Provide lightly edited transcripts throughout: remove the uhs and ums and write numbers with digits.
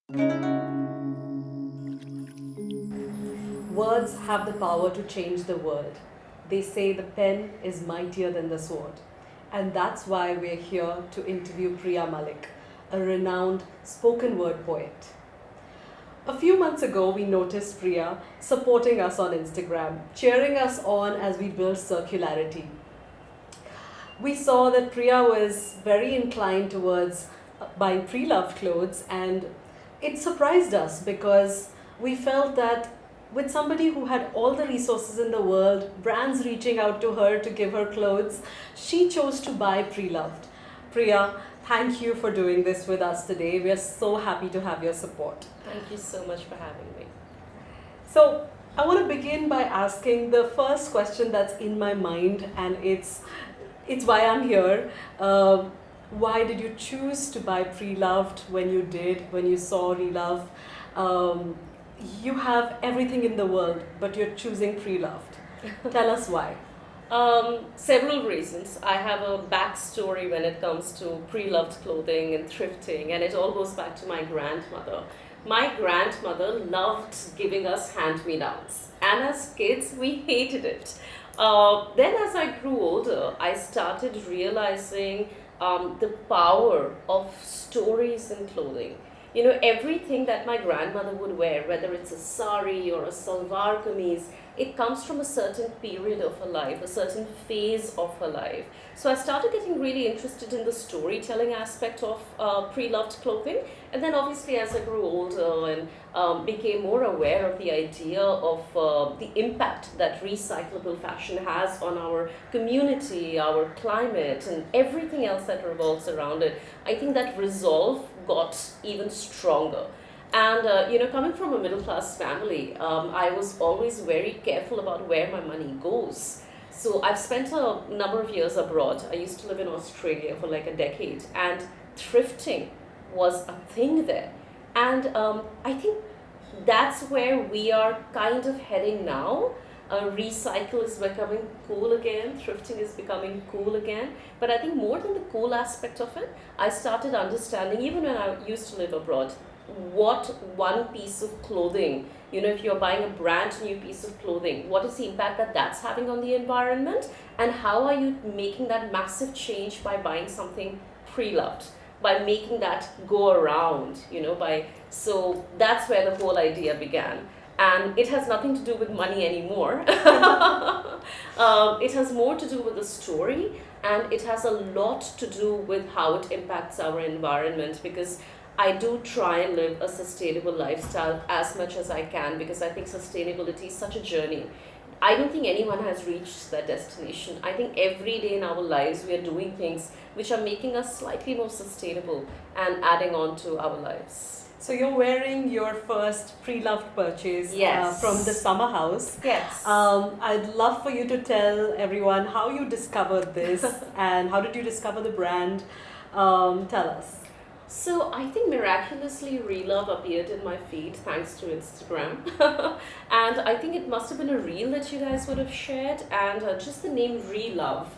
Words have the power to change the world. They say the pen is mightier than the sword. And that's why we're here to interview Priya Malik, a renowned spoken word poet. A few months ago, we noticed Priya supporting us on Instagram, cheering us on as we build circularity. We saw that Priya was very inclined towards buying pre-loved clothes, and it surprised us because we felt that with somebody who had all the resources in the world, brands reaching out to her to give her clothes, she chose to buy pre-loved. Priya, thank you for doing this with us today. We are so happy to have your support. Thank you so much for having me. So, I want to begin by asking the first question that's in my mind, and it's why I'm here. Why did you choose to buy pre-loved when you did, when you saw Relove? Um, you have everything in the world, but you're choosing pre-loved. Tell us why. Several reasons. I have a backstory when it comes to pre-loved clothing and thrifting, and it all goes back to my grandmother. My grandmother loved giving us hand-me-downs, and as kids, we hated it. Then, as I grew older, I started realizing the power of stories in clothing. You know, everything that my grandmother would wear, whether it's a sari or a salwar kameez, it comes from a certain period of her life, a certain phase of her life. So I started getting really interested in the storytelling aspect of pre-loved clothing. And then obviously as I grew older and became more aware of the idea of the impact that recyclable fashion has on our community, our climate, and everything else that revolves around it, I think that resolve got even stronger. And coming from a middle class family, I was always very careful about where my money goes. So I've spent a number of years abroad. I used to live in Australia for like a decade, and thrifting was a thing there. And I think that's where we are kind of heading now. Recycle is becoming cool again, thrifting is becoming cool again. But I think more than the cool aspect of it, I started understanding, even when I used to live abroad, what one piece of clothing, if you're buying a brand new piece of clothing, what is the impact that that's having on the environment, and how are you making that massive change by buying something pre-loved, by making that go around, so that's where the whole idea began. And it has nothing to do with money anymore. It has more to do with the story, and it has a lot to do with how it impacts our environment, because I do try and live a sustainable lifestyle as much as I can, because I think sustainability is such a journey. I don't think anyone has reached that destination. I think every day in our lives we are doing things which are making us slightly more sustainable and adding on to our lives. So you're wearing your first pre-loved purchase Yes. from the summer house. Yes. I'd love for you to tell everyone how you discovered this and how did you discover the brand. Tell us. So I think miraculously Relove appeared in my feed thanks to Instagram. And I think it must have been a reel that you guys would have shared, and just the name Relove,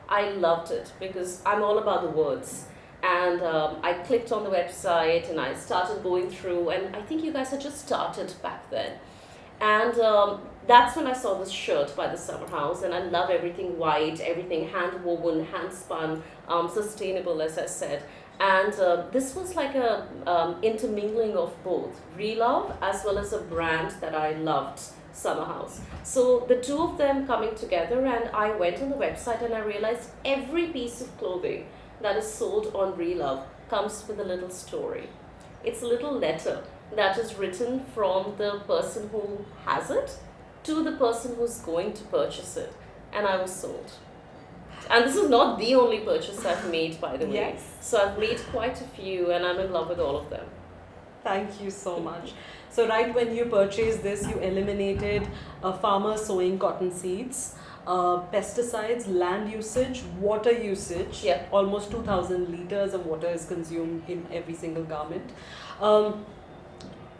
I loved it because I'm all about the words. And I clicked on the website and I started going through, and I think you guys had just started back then. And that's when I saw this shirt by the Summer House, and I love everything white, everything hand woven, hand spun, sustainable, as I said. And this was like a intermingling of both Relove as well as a brand that I loved, Summer House. So the two of them coming together, and I went on the website and I realized every piece of clothing that is sold on Relove comes with a little story. It's a little letter that is written from the person who has it to the person who's going to purchase it. And I was sold. And this is not the only purchase I've made, by the way. Yes. So I've made quite a few, and I'm in love with all of them. Thank you so much. So right when you purchased this, you eliminated farmer sowing cotton seeds, pesticides, land usage, water usage. Yeah. Almost 2,000 liters of water is consumed in every single garment. Um,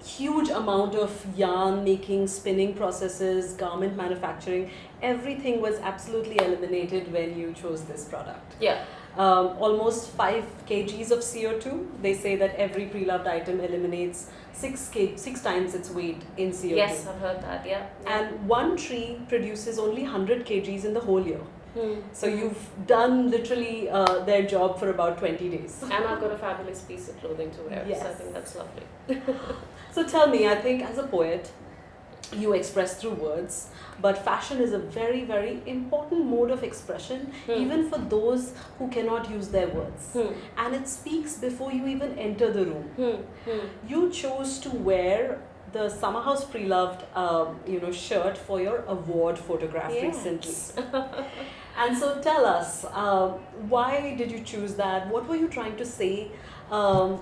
huge amount of yarn making, spinning processes, garment manufacturing, everything was absolutely eliminated when you chose this product. Yeah. Almost 5 kgs of CO2. They say that every pre-loved item eliminates 6 times its weight in CO2. Yes, I've heard that. Yeah. And one tree produces only 100 kgs in the whole year. Hmm. So you've done literally their job for about 20 days. And I've got a fabulous piece of clothing to wear, Yes. so I think that's lovely. So tell me, I think as a poet, you express through words, but fashion is a very, very important mode of expression, even for those who cannot use their words. And it speaks before you even enter the room. You chose to wear the Summer House Pre-Loved shirt for your award photograph recently. And so tell us, why did you choose that? What were you trying to say? And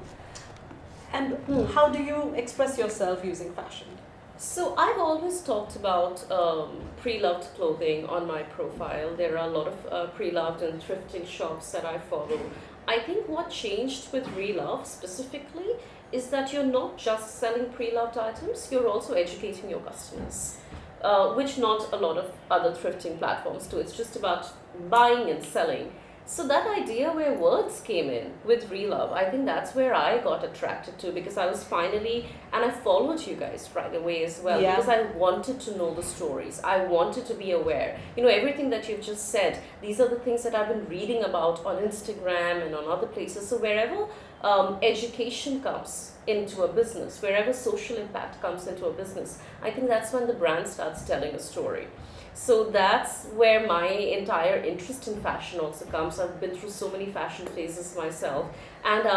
how do you express yourself using fashion? So I've always talked about pre-loved clothing on my profile. There are a lot of pre-loved and thrifting shops that I follow. I think what changed with Relove specifically is that you're not just selling pre-loved items, you're also educating your customers, which not a lot of other thrifting platforms do. It's just about buying and selling. So that idea where words came in with Relove, I think that's where I got attracted to, because I was finally, and I followed you guys right away as well, because I wanted to know the stories. I wanted to be aware. You know, everything that you've just said, these are the things that I've been reading about on Instagram and on other places. So wherever education comes into a business, wherever social impact comes into a business, I think that's when the brand starts telling a story. So that's where my entire interest in fashion also comes. I've been through so many fashion phases myself, and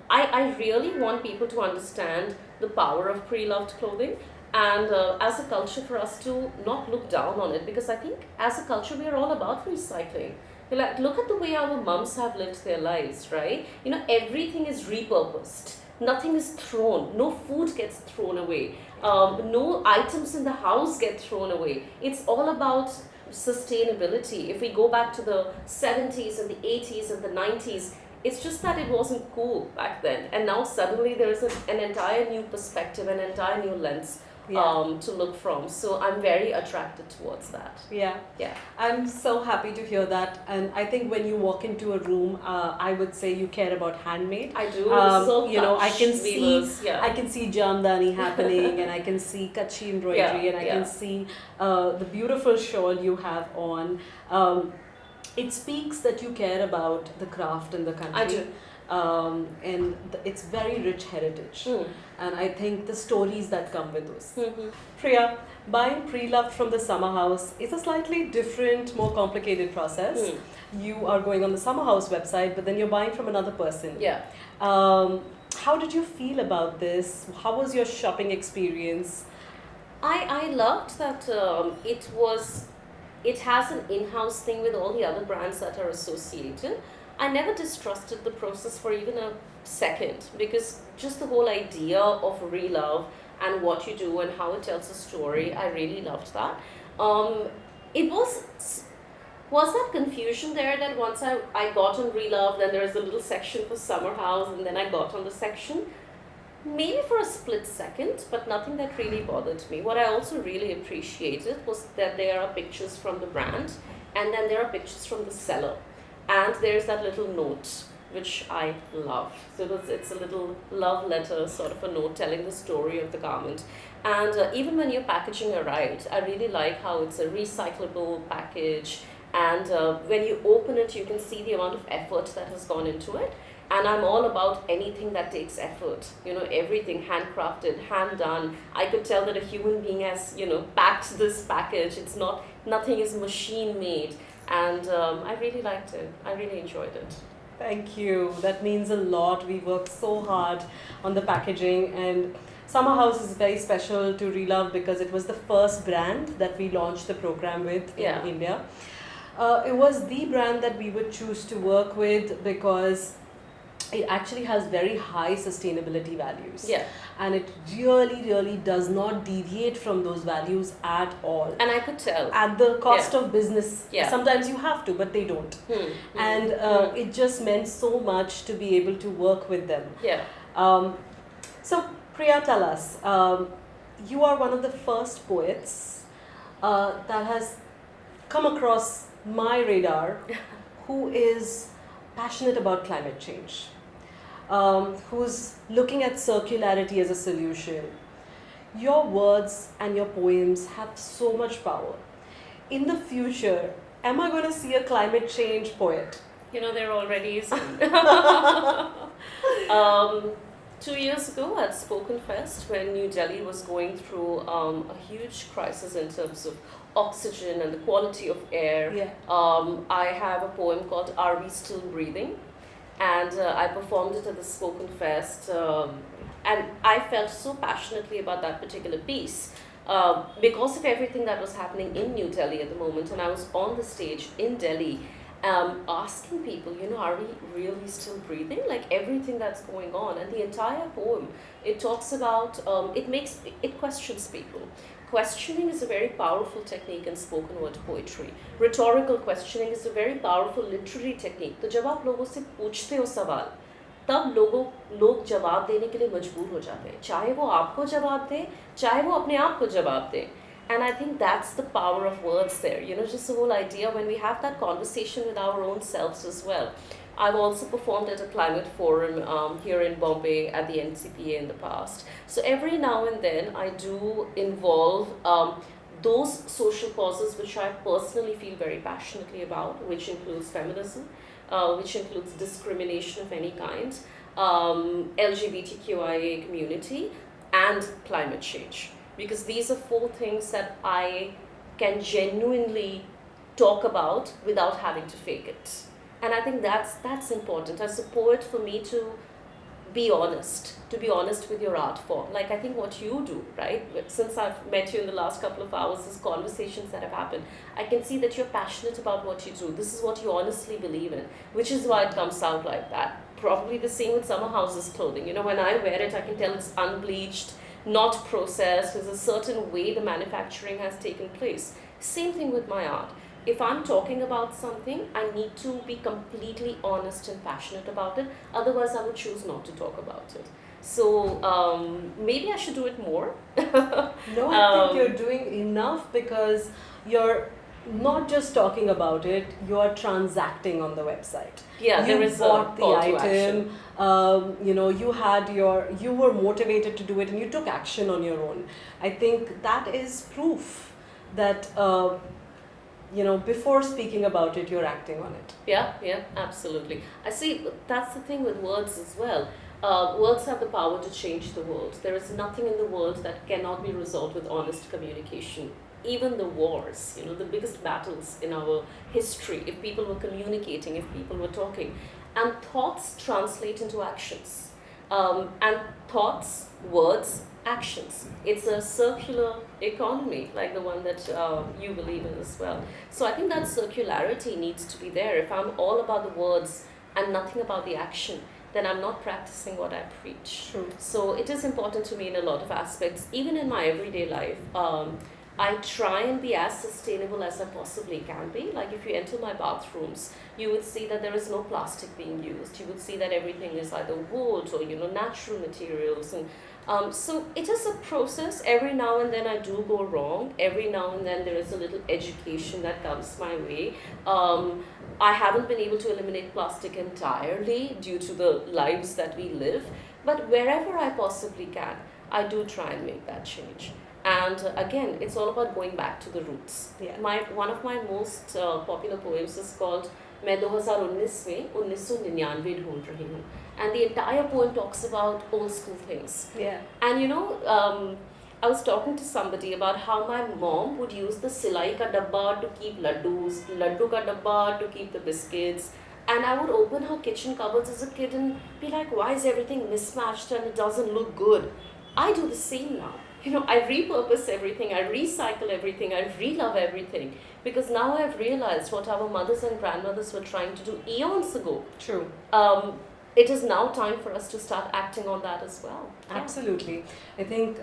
I really want people to understand the power of pre-loved clothing, and as a culture for us to not look down on it, because I think as a culture we are all about recycling. Like, look at the way our mums have lived their lives, right? You know, everything is repurposed. Nothing is thrown. No food gets thrown away. No items in the house get thrown away. It's all about sustainability. If we go back to the 70s and the 80s and the 90s, it's just that it wasn't cool back then. And now suddenly there is an entire new perspective, an entire new lens to look from. So I'm very attracted towards that. Yeah. I'm so happy to hear that. And I think when you walk into a room, I would say you care about handmade. I do. So you know, I can weavers, see I can see jamdani happening, and I can see kachi embroidery, and I can see the beautiful shawl you have on. It speaks that you care about the craft and the country. I do. And it's very rich heritage, and I think the stories that come with those. Priya, buying pre-loved from the Summer House is a slightly different, more complicated process. You are going on the Summer House website, but then you're buying from another person. How did you feel about this? How was your shopping experience? I loved that it has an in-house thing with all the other brands that are associated. I never distrusted the process for even a second, because just the whole idea of Relove and what you do and how it tells a story, I really loved that. It was that confusion there that once I got on Relove, then there is a little section for Summer House, and then I got on the section. Maybe for a split second, but nothing that really bothered me. What I also really appreciated was that there are pictures from the brand, and then there are pictures from the seller. And there's that little note, which I love. So it's a little love letter, sort of a note telling the story of the garment. And even when your packaging arrived, I really like how it's a recyclable package. And when you open it, you can see the amount of effort that has gone into it. And I'm all about anything that takes effort. You know, everything handcrafted, hand done. I could tell that a human being has, packed this package. Nothing is machine made. And I really liked it. I really enjoyed it. Thank you. That means a lot. We worked so hard on the packaging, and Summer House is very special to Relove because it was the first brand that we launched the program with in India. It was the brand that we would choose to work with because it actually has very high sustainability values. And it really, really does not deviate from those values at all. And I could tell. At the cost of business. Sometimes you have to, but they don't. And it just meant so much to be able to work with them. So, Priya, tell us, you are one of the first poets that has come across my radar who is passionate about climate change, who's looking at circularity as a solution. Your words and your poems have so much power. In the future, am I going to see a climate change poet? You know, there already is. 2 years ago at Spoken Fest, when New Delhi was going through a huge crisis in terms of oxygen and the quality of air, Yeah. I have a poem called Are We Still Breathing? And I performed it at the Spoken Fest. And I felt so passionately about that particular piece because of everything that was happening in New Delhi at the moment. And I was on the stage in Delhi asking people, you know, are we really still breathing? Like everything that's going on. And the entire poem, it talks about, it questions people. Questioning is a very powerful technique in spoken word poetry. Rhetorical questioning is a very powerful literary technique. तो जब आप लोगों से पूछते हो सवाल, तब लोग जवाब देने के लिए मजबूर हो जाते हैं, चाहे वो आपको जवाब दे, चाहे वो अपने आप को जवाब दे. And I think that's the power of words there. You know, just the whole idea when we have that conversation with our own selves as well. I've also performed at a climate forum here in Bombay at the NCPA in the past. So every now and then I do involve those social causes which I personally feel very passionately about, which includes feminism, which includes discrimination of any kind, LGBTQIA community, and climate change. Because these are four things that I can genuinely talk about without having to fake it. And I think that's important. As a poet, for me to be honest with your art form. Like I think what you do, right? Since I've met you in the last couple of hours, these conversations that have happened, I can see that you're passionate about what you do. This is what you honestly believe in, which is why it comes out like that. Probably the same with Summer House's clothing. You know, when I wear it, I can tell it's unbleached, not processed. There's a certain way the manufacturing has taken place. Same thing with my art. If I'm talking about something, I need to be completely honest and passionate about it. Otherwise, I would choose not to talk about it. So maybe I should do it more. No, I think you're doing enough because you're not just talking about it, you're transacting on the website. Yeah, You there is bought a the call to item, action. you know, you were motivated to do it and you took action on your own. I think that is proof that, you know, before speaking about it, you're acting on it. Yeah, absolutely. I see, that's the thing with words as well. Words have the power to change the world. There is nothing in the world that cannot be resolved with honest communication. Even the wars, you know, the biggest battles in our history, if people were communicating, if people were talking. And thoughts translate into actions. And thoughts, words, actions. It's a circular economy, like the one that you believe in as well. So I think that circularity needs to be there. If I'm all about the words and nothing about the action, then I'm not practicing what I preach. True. So it is important to me in a lot of aspects, even in my everyday life. I try and be as sustainable as I possibly can be. Like if you enter my bathrooms, you would see that there is no plastic being used. You would see that everything is either wood or, you know, natural materials. And so it is a process. Every now and then I do go wrong. Every now and then there is a little education that comes my way. I haven't been able to eliminate plastic entirely due to the lives that we live. But wherever I possibly can, I do try and make that change. And again, it's all about going back to the roots. Yeah. One of my most popular poems is called मैं 2019 में 1999 ढूंढ रही हूँ. And the entire poem talks about old school things. Yeah. And you know, I was talking to somebody about how my mom would use the silai ka dabba to keep laddus, laddu ka dabba to keep the biscuits. And I would open her kitchen cupboards as a kid and be like, why is everything mismatched and it doesn't look good? I do the same now. You know, I repurpose everything, I recycle everything, I relove everything. Because now I've realized what our mothers and grandmothers were trying to do eons ago. True. It is now time for us to start acting on that as well. Yeah. Absolutely. I think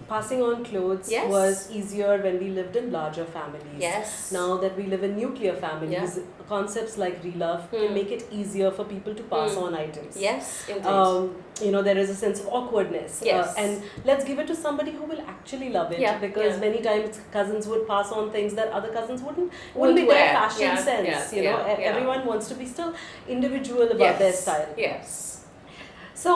passing on clothes was easier when we lived in larger families. Yes. Now that we live in nuclear families, concepts like Relove can make it easier for people to pass on items. Yes, indeed. There is a sense of awkwardness. Yes. And let's give it to somebody who will actually love it. Yeah, Because yeah. many times cousins would pass on things that other cousins wouldn't Wouldn't be their wear. fashion Yeah, sense. yeah, yeah. Everyone wants to be still individual about Yes. their style. Yes. So,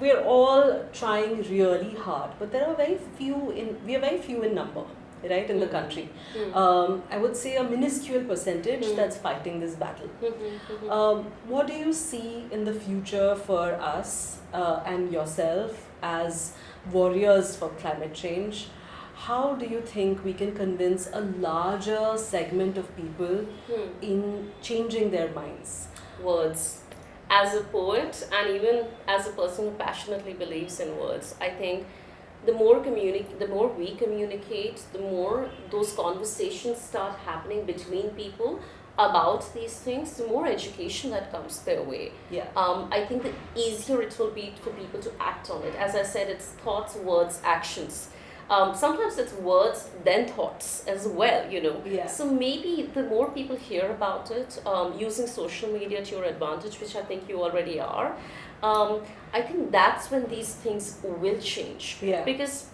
we're all trying really hard, but there are we are very few in number, right, in the country. I would say a minuscule percentage that's fighting this battle. What do you see in the future for us and yourself as warriors for climate change? How do you think we can convince a larger segment of people in changing their minds? Words. As a poet and even as a person who passionately believes in words, I think the more we communicate, the more those conversations start happening between people about these things, the more education that comes their way. Yeah. I think the easier it will be for people to act on it. As I said, it's thoughts, words, actions. Sometimes it's words, then thoughts as well, Yeah. So maybe the more people hear about it, using social media to your advantage, which I think you already are, I think that's when these things will change. Yeah. Because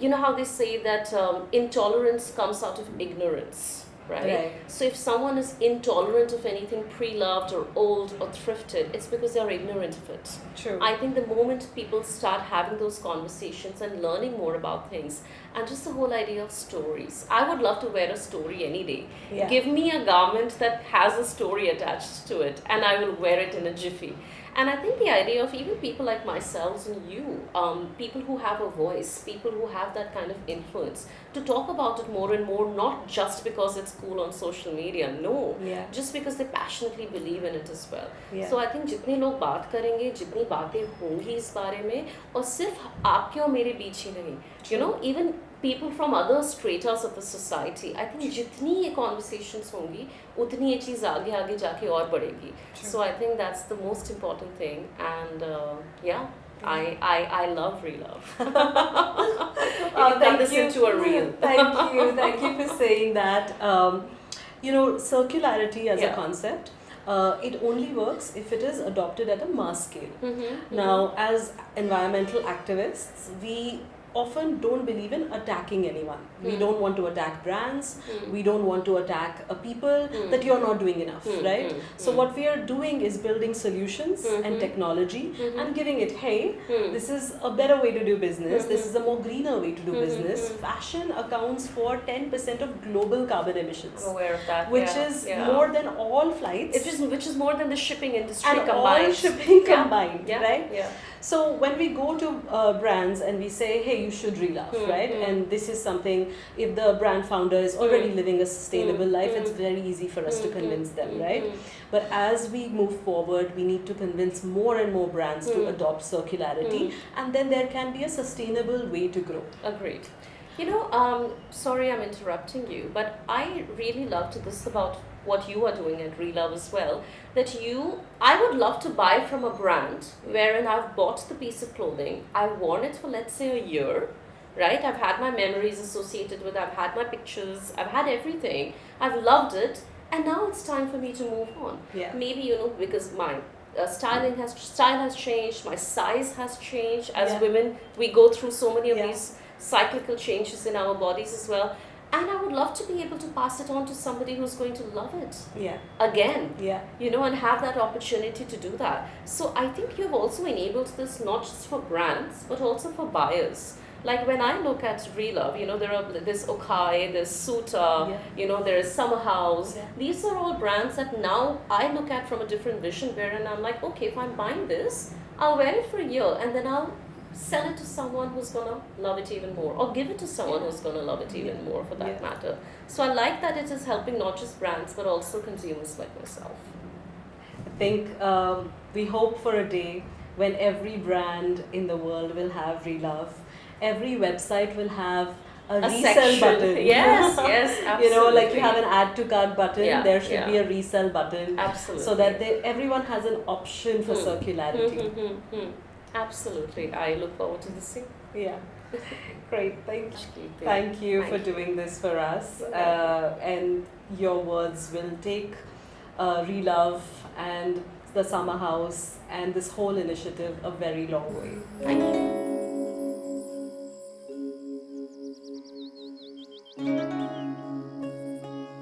you know how they say that intolerance comes out of ignorance. Right? So if someone is intolerant of anything pre-loved or old or thrifted, it's because they're ignorant of it. True. I think the moment people start having those conversations and learning more about things, and just the whole idea of stories. I would love to wear a story any day. Yeah. Give me a garment that has a story attached to it, and I will wear it in a jiffy. And I think the idea of even people like myself and you, people who have a voice, people who have that kind of influence, to talk about it more and more, not just because it's cool on social media, no, Yeah. just because they passionately believe in it as well. Yeah. So I think जितने लोग बात करेंगे, जितनी बातें होंगी इस बारे में, और सिर्फ आपके और मेरे बीच ही नहीं, even people from other stratas of the society, I think जितनी ये conversations होंगी, उतनी ये चीज़ आगे आगे जाके और बढ़ेगी. So I think that's the most important thing, and I love Relove. You can turn this into a reel. Thank you for saying that. Circularity as a Yeah. concept, it only works if it is adopted at a mass scale. Now, as environmental activists, we often don't believe in attacking anyone. We don't want to attack brands. We don't want to attack people that you're not doing enough, right? So what we are doing is building solutions and technology and giving it, hey, this is a better way to do business. This is a more greener way to do business. Fashion accounts for 10% of global carbon emissions. I'm aware of that. Which is more than all flights. Which is more than the shipping industry and combined. all shipping combined, Yeah. right? Yeah. So when we go to brands and we say, hey, you should Relove, right? And this is something, if the brand founder is already living a sustainable life, it's very easy for us to convince them, right? But as we move forward, we need to convince more and more brands to adopt circularity, and then there can be a sustainable way to grow. Agreed. Sorry I'm interrupting you, but I really loved this about what you are doing at Relove as well, that I would love to buy from a brand wherein I've bought the piece of clothing, I've worn it for let's say a year, right? I've had my memories associated with it, I've had my pictures, I've had everything, I've loved it, and now it's time for me to move on. Yeah. Maybe, because my style has changed, my size has changed. As women, we go through so many of these cyclical changes in our bodies as well. And I would love to be able to pass it on to somebody who's going to love it again, and have that opportunity to do that. So I think you've also enabled this not just for brands, but also for buyers. Like when I look at Relove, there's Okai, there's Suta, there's Summer House. Yeah. These are all brands that now I look at from a different vision, wherein I'm like, okay, if I'm buying this, I'll wear it for a year and then I'll sell it to someone who's gonna love it even more, or give it to someone who's gonna love it even more, for that matter. So I like that it is helping not just brands but also consumers like myself. I think we hope for a day when every brand in the world will have Relove. Every website will have a resell section. button. Yes, absolutely. Like you have an add to cart button, there should be a resell button. Absolutely. So that everyone has an option for circularity. Absolutely. I look forward to the same. Yeah. Great, you. thank you Thank for you. doing this for us. You're welcome. And your words will take Relove and the Summer House and this whole initiative a very long way. Thank you.